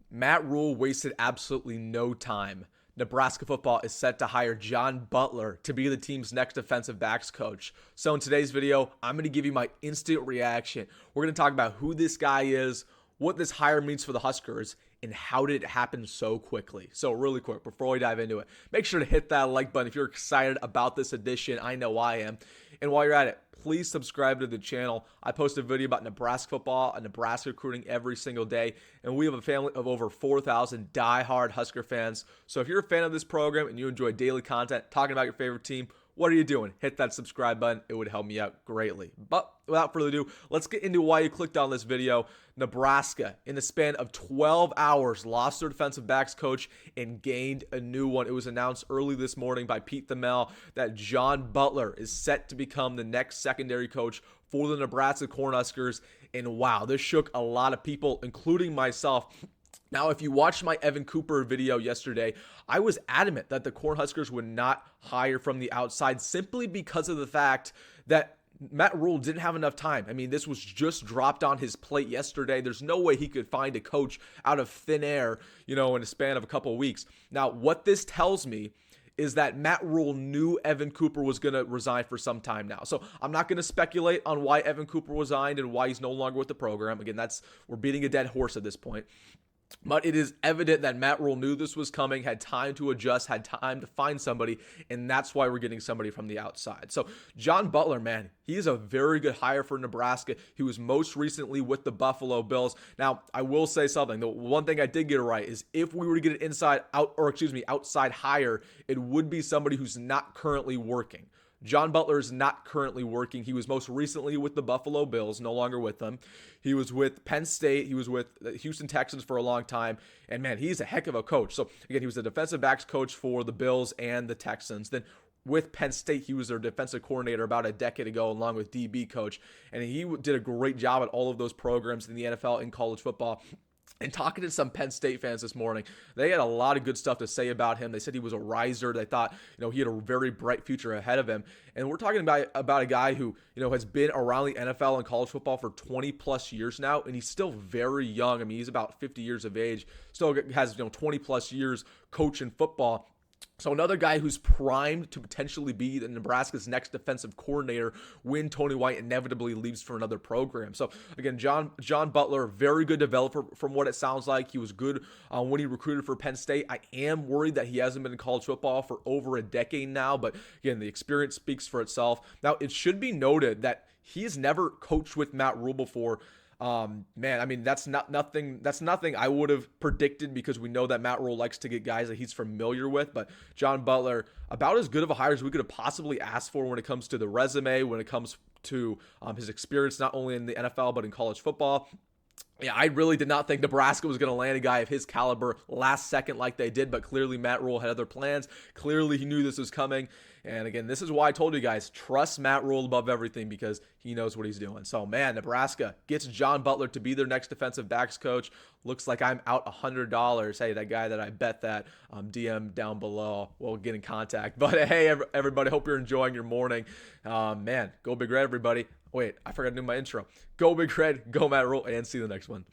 Matt Rhule wasted absolutely no time. Nebraska football is set to hire John Butler to be the team's next defensive backs coach. So in today's video, I'm going to give you my instant reaction. We're going to talk about who this guy is, what this hire means for the Huskers, and how did it happen so quickly. So really quick, before we dive into it, make sure to hit that like button if you're excited about this edition. I know I am. And while you're at it, please subscribe to the channel. I post a video about Nebraska football and Nebraska recruiting every single day. And we have a family of over 4,000 diehard Husker fans. So if you're a fan of this program and you enjoy daily content talking about your favorite team, what are you doing? Hit that subscribe button. It would help me out greatly. But without further ado, let's get into why you clicked on this video. Nebraska, in the span of 12 hours, lost their defensive backs coach and gained a new one. It was announced early this morning by Pete Thamel that John Butler is set to become the next secondary coach for the Nebraska Cornhuskers. And wow, this shook a lot of people, including myself. Now, if you watched my Evan Cooper video yesterday, I was adamant that the Cornhuskers would not hire from the outside simply because of the fact that Matt Rhule didn't have enough time. I mean, this was just dropped on his plate yesterday. There's no way he could find a coach out of thin air, in a span of a couple of weeks. Now, what this tells me is that Matt Rhule knew Evan Cooper was going to resign for some time now. So I'm not going to speculate on why Evan Cooper resigned and why he's no longer with the program. Again, we're beating a dead horse at this point. But it is evident that Matt Rhule knew this was coming, had time to adjust, had time to find somebody, and that's why we're getting somebody from the outside. So John Butler, man, he is a very good hire for Nebraska. He was most recently with the Buffalo Bills. Now, I will say something. The one thing I did get right is if we were to get an outside hire, it would be somebody who's not currently working. John Butler is not currently working. He was most recently with the Buffalo Bills, no longer with them. He was with Penn State. He was with the Houston Texans for a long time. And man, he's a heck of a coach. So again, he was the defensive backs coach for the Bills and the Texans. Then with Penn State, he was their defensive coordinator about a decade ago, along with DB coach. And he did a great job at all of those programs in the NFL and college football. And talking to some Penn State fans this morning, they had a lot of good stuff to say about him. They said he was a riser. They thought, he had a very bright future ahead of him. And we're talking about a guy who, has been around the NFL and college football for 20 plus years now, and he's still very young. I mean, he's about 50 years of age, still has, 20 plus years coaching football. So another guy who's primed to potentially be the Nebraska's next defensive coordinator when Tony White inevitably leaves for another program. So again, John Butler, very good developer from what it sounds like. He was good when he recruited for Penn State. I am worried that he hasn't been in college football for over a decade now, but again, the experience speaks for itself. Now, it should be noted that he's never coached with Matt Rhule before. Man, I mean, that's nothing I would have predicted because we know that Matt Rhule likes to get guys that he's familiar with, but John Butler, about as good of a hire as we could have possibly asked for when it comes to the resume, when it comes to his experience, not only in the NFL, but in college football. Yeah, I really did not think Nebraska was going to land a guy of his caliber last second like they did, but clearly Matt Rhule had other plans. Clearly he knew this was coming. And again, this is why I told you guys, trust Matt Rhule above everything because he knows what he's doing. So, man, Nebraska gets John Butler to be their next defensive backs coach. Looks like I'm out $100. Hey, that guy that I bet that, DM down below. We'll get in contact. But, hey, everybody, hope you're enjoying your morning. Man, go Big Red, everybody. Wait, I forgot to do my intro. Go Big Red, go Matt Rhule, and see you in the next one.